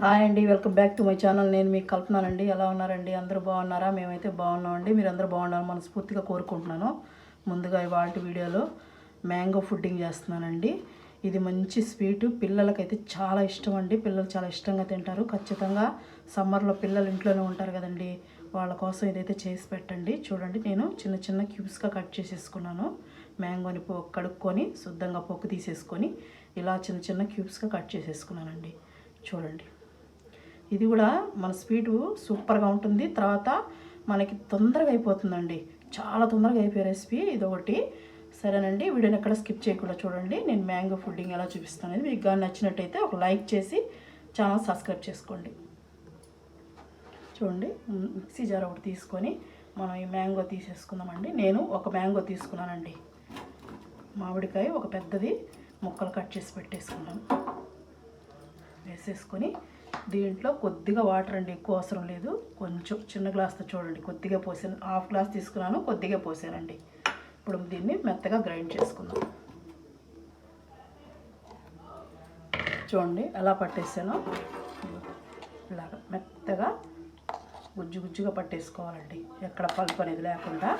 Hi అండి, welcome back to my channel. నేను మీకు కల్పనానండి. ఎలా ఉన్నారండి? అందరూ బాగున్నారా? మేమైతే బాగున్నామండి. మీరు అందరూ బాగున్నారు మనస్ఫూర్తిగా కోరుకుంటున్నాను. ముందుగా ఇవాళ వీడియోలో మ్యాంగో పుడ్డింగ్ చేస్తున్నానండి. ఇది మంచి స్వీటు, పిల్లలకైతే చాలా ఇష్టం అండి. పిల్లలు చాలా ఇష్టంగా తింటారు. ఖచ్చితంగా సమ్మర్లో పిల్లలు ఇంట్లోనే ఉంటారు కదండి, వాళ్ళ కోసం ఇదైతే చేసి పెట్టండి. చూడండి, నేను చిన్న చిన్న క్యూబ్స్గా కట్ చేసేసుకున్నాను. మ్యాంగోని కడుక్కొని శుద్ధంగా పొక్కు తీసేసుకొని ఇలా చిన్న చిన్న క్యూబ్స్గా కట్ చేసేసుకున్నానండి. చూడండి, ఇది కూడా మన స్వీటు సూపర్గా ఉంటుంది. తర్వాత మనకి తొందరగా అయిపోతుందండి, చాలా తొందరగా అయిపోయే రెసిపీ ఇదొకటి. సరేనండి, వీడియోని ఎక్కడ స్కిప్ చేయకుండా చూడండి. నేను మ్యాంగో పుడ్డింగ్ ఎలా చూపిస్తాను అనేది మీకు కానీ నచ్చినట్టయితే ఒక లైక్ చేసి ఛానల్ సబ్స్క్రైబ్ చేసుకోండి. చూడండి, మిక్సీ జార్ ఒకటి తీసుకొని మనం ఈ మ్యాంగో తీసేసుకుందామండి. నేను ఒక మ్యాంగో తీసుకున్నానండి. మామిడికాయ ఒక పెద్దది ముక్కలు కట్ చేసి పెట్టేసుకున్నాను. వేసేసుకొని దీంట్లో కొద్దిగా వాటర్ అండి, ఎక్కువ అవసరం లేదు. కొంచెం చిన్న గ్లాస్తో చూడండి, కొద్దిగా పోసాను. హాఫ్ గ్లాస్ తీసుకున్నాను, కొద్దిగా పోసానండి. ఇప్పుడు దీన్ని మెత్తగా గ్రైండ్ చేసుకుందాం. చూడండి ఎలా పట్టేసానో, ఇలాగ మెత్తగా గుజ్జు గుజ్జుగా పట్టేసుకోవాలండి. ఎక్కడ పలుపు అనేది లేకుండా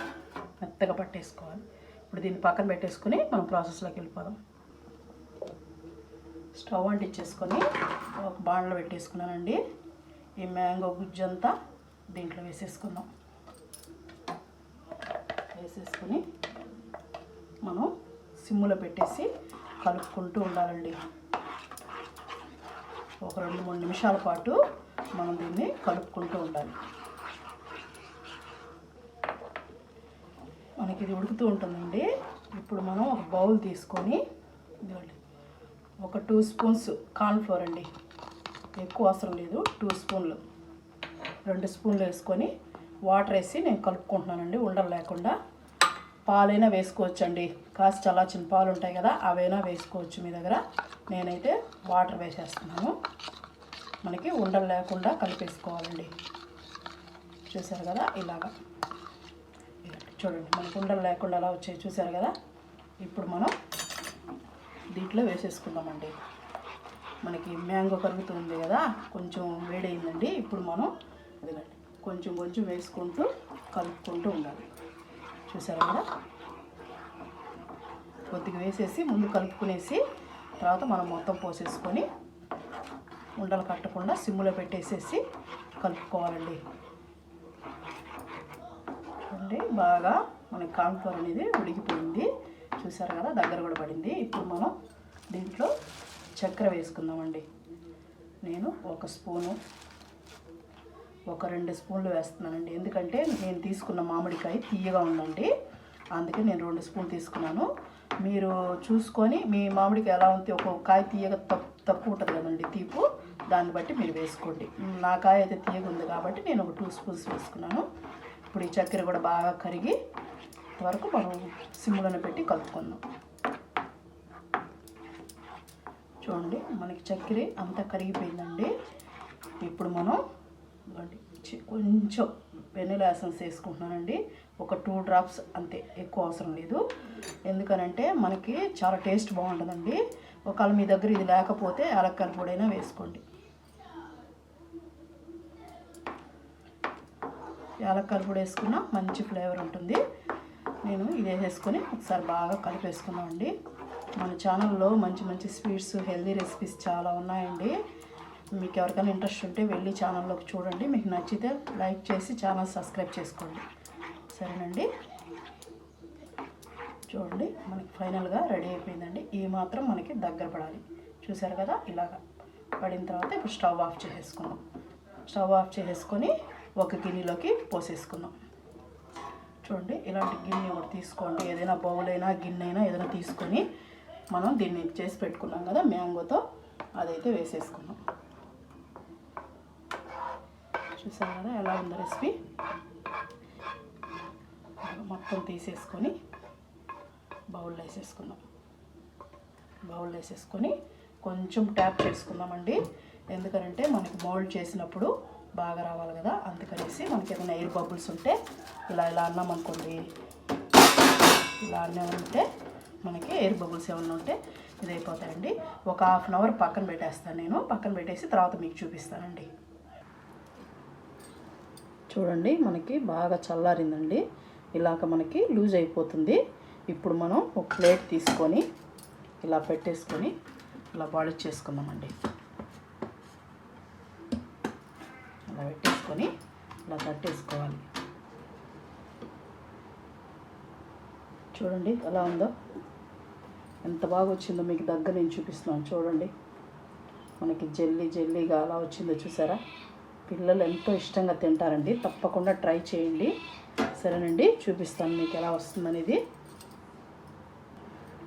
మెత్తగా పట్టేసుకోవాలి. ఇప్పుడు దీన్ని పక్కన పెట్టేసుకుని మనం ప్రాసెస్లోకి వెళ్ళిపోదాం. స్టవ్ అంటించేసుకొని ఒక బాండ్లో పెట్టేసుకున్నానండి. ఈ మ్యాంగో గుజ్జు అంతా దీంట్లో వేసేసుకుందాం. వేసేసుకొని మనం సిమ్ములో పెట్టేసి కలుపుకుంటూ ఉండాలండి. ఒక 2-3 నిమిషాల పాటు మనం దీన్ని కలుపుకుంటూ ఉండాలి. మనకి ఇది ఉడుకుతూ ఉంటుందండి. ఇప్పుడు మనం ఒక బౌల్ తీసుకొని ఒక 2 స్పూన్స్ కార్న్ఫ్లోర్ అండి, ఎక్కువ అవసరం లేదు, 2 స్పూన్లు, 2 స్పూన్లు వేసుకొని వాటర్ వేసి నేను కలుపుకుంటున్నానండి, ఉండలు లేకుండా. పాలైనా వేసుకోవచ్చండి, కాసి చల్లార్చిన పాలు ఉంటాయి కదా, అవైనా వేసుకోవచ్చు మీ దగ్గర. నేనైతే వాటర్ వేసేస్తున్నాను. మనకి ఉండలు లేకుండా కలిపేసుకోవాలండి. చూసారు కదా, ఇలాగా చూడండి, మనకు ఉండలు లేకుండా అలా వచ్చాయి, చూసారు కదా. ఇప్పుడు మనం దీంట్లో వేసేసుకుందామండి. మనకి మ్యాంగో కరుగుతుంది కదా, కొంచెం వేడైందండి. ఇప్పుడు మనం ఇదిగండి కొంచెం కొంచెం వేసుకుంటూ కలుపుకుంటూ ఉండాలి. చూసారు కదా, కొద్దిగా వేసేసి ముందు కలుపుకునేసి తర్వాత మనం మొత్తం పోసేసుకొని ఉండలు కట్టకుండా సిమ్ములో పెట్టేసేసి కలుపుకోవాలండి. చూడండి, బాగా మనకి కార్న్ఫ్లోర్ అనేది ఉడికిపోయింది. చూసారు కదా, దగ్గర కూడా పడింది. ఇప్పుడు మనం దీంట్లో చక్కెర వేసుకుందామండి. నేను 1 స్పూను, ఒక 2 స్పూన్లు వేస్తున్నానండి. ఎందుకంటే నేను తీసుకున్న మామిడికాయ తీయగా ఉందండి, అందుకే నేను 2 స్పూన్లు తీసుకున్నాను. మీరు చూసుకొని మీ మామిడికాయ ఎలా ఉంది, ఒక కాయ తీయగా తక్కువ ఉంటుంది కదండి తీపు, దాన్ని బట్టి మీరు వేసుకోండి. నా కాయ అయితే తీయగా ఉంది కాబట్టి నేను ఒక 2 స్పూన్స్ వేసుకున్నాను. ఇప్పుడు ఈ చక్కెర కూడా బాగా కరిగి వరకు మనం సిమ్లోనే పెట్టి కలుపుకుందాం. చూడండి, మనకి చక్కెర అంతా కరిగిపోయిందండి. ఇప్పుడు మనం కొంచెం వెనిలా ఎసెన్స్ వేసుకుంటున్నానండి, ఒక 2 డ్రాప్స్ అంతే, ఎక్కువ అవసరం లేదు. ఎందుకనంటే మనకి చాలా టేస్ట్ బాగుంటుందండి. ఒకవేళ మీ దగ్గర ఇది లేకపోతే యాలక్కాయల పొడైనా వేసుకోండి. యాలక్కాయల పొడి వేసుకున్నా మంచి ఫ్లేవర్ ఉంటుంది. నేను ఇది వేసుకొని ఒకసారి బాగా కలిపేసుకున్నామండి. మన ఛానల్లో మంచి మంచి స్వీట్స్, హెల్దీ రెసిపీస్ చాలా ఉన్నాయండి. మీకు ఎవరికైనా ఇంట్రెస్ట్ ఉంటే వెళ్ళి ఛానల్లోకి చూడండి. మీకు నచ్చితే లైక్ చేసి ఛానల్ సబ్స్క్రైబ్ చేసుకోండి. సరేనండి, చూడండి మనకి ఫైనల్గా రెడీ అయిపోయిందండి. ఈ మాత్రం మనకి దగ్గర పడాలి. చూసారు కదా, ఇలాగా పడిన తర్వాత ఇప్పుడు స్టవ్ ఆఫ్ చేసేసుకుందాం. స్టవ్ ఆఫ్ చేసేసుకొని ఒక గిన్నెలోకి పోసేసుకుందాం. చూడండి, ఇలాంటి గిన్నె ఒకటి తీసుకోండి, ఏదైనా బౌల్ అయినా గిన్నె అయినా ఏదైనా తీసుకొని మనం దీన్ని చేసి పెట్టుకున్నాం కదా మ్యాంగోతో, అదైతే వేసేసుకున్నాం. చూసారు కదా ఎలా ఉందో రెసిపీ. మొత్తం తీసేసుకొని బౌల్లో వేసేసుకున్నాం. బౌల్లో వేసేసుకొని కొంచెం ట్యాప్ చేసుకుందామండి. ఎందుకంటే మనకి మౌల్డ్ చేసినప్పుడు బాగా రావాలి కదా, అందుకనేసి మనకి ఏమైనా ఎయిర్ బబుల్స్ ఉంటే ఇలా అన్నాం అనుకోండి, ఇలా అన్నీ ఉంటే మనకి ఎయిర్ బబుల్స్ ఏమైనా ఉంటే ఇది అయిపోతాయండి. ఒక హాఫ్ అన్ అవర్ పక్కన పెట్టేస్తాను నేను. పక్కన పెట్టేసి తర్వాత మీకు చూపిస్తానండి. చూడండి మనకి బాగా చల్లారిందండి. ఇలాగ మనకి లూజ్ అయిపోతుంది. ఇప్పుడు మనం ఒక ప్లేట్ తీసుకొని ఇలా పెట్టేసుకొని ఇలా బాయిల్ చేసుకుందామండి. ఇలా పెట్టేసుకొని ఇలా కట్టేసుకోవాలి. చూడండి ఎలా ఉందో, ఎంత బాగా వచ్చిందో మీకు దగ్గర నేను చూపిస్తున్నాను. చూడండి మనకి జెల్లీగా అలా వచ్చిందో చూసారా. పిల్లలు ఎంతో ఇష్టంగా తింటారండి. తప్పకుండా ట్రై చేయండి. సరేనండి, చూపిస్తాను మీకు ఎలా వస్తుందనేది.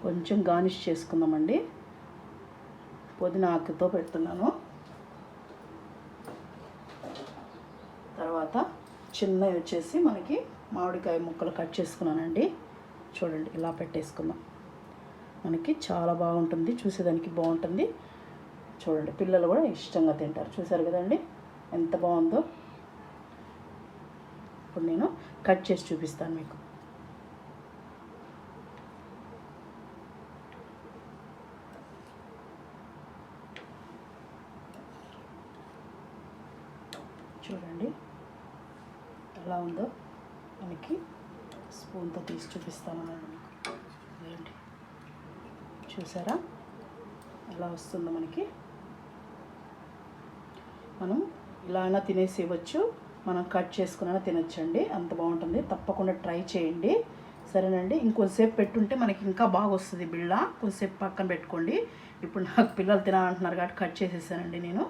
కొంచెం గార్నిష్ చేసుకుందామండి. పుదీనా ఆకుతో పెడుతున్నాను. తర్వాత చిన్నవి వచ్చేసి మనకి మామిడికాయ ముక్కలు కట్ చేసుకున్నానండి. చూడండి ఇలా పెట్టేసుకుందాం. మనకి చాలా బాగుంటుంది, చూసేదానికి బాగుంటుంది. చూడండి పిల్లలు కూడా ఇష్టంగా తింటారు. చూసారు కదండి ఎంత బాగుందో. ఇప్పుడు నేను కట్ చేసి చూపిస్తాను మీకు. చూడండి ఎలా ఉందో. మనకి స్పూన్తో తీసి చూపిస్తాను మీకు. చూసారా ఎలా వస్తుందో మనకి. మనం ఇలా అయినా తినేసి ఇవ్వచ్చు, మనం కట్ చేసుకున్నా తినొచ్చండి. అంత బాగుంటుంది. తప్పకుండా ట్రై చేయండి. సరేనండి, ఇంకొంతసేపు పెట్టుంటే మనకి ఇంకా బాగా వస్తుంది బిళ్ళ. కొంచెంసేపు పక్కన పెట్టుకోండి. ఇప్పుడు నాకు పిల్లలు తినాలంటున్నారు కాబట్టి కట్ చేసేసానండి నేను.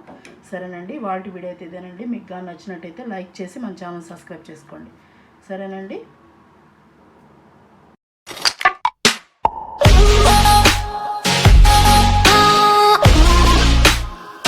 సరేనండి, వాళ్ళ వీడియో అయితే ఇదేనండి. మీకు కానీ నచ్చినట్టయితే లైక్ చేసి మన ఛానల్ సబ్స్క్రైబ్ చేసుకోండి. సరేనండి.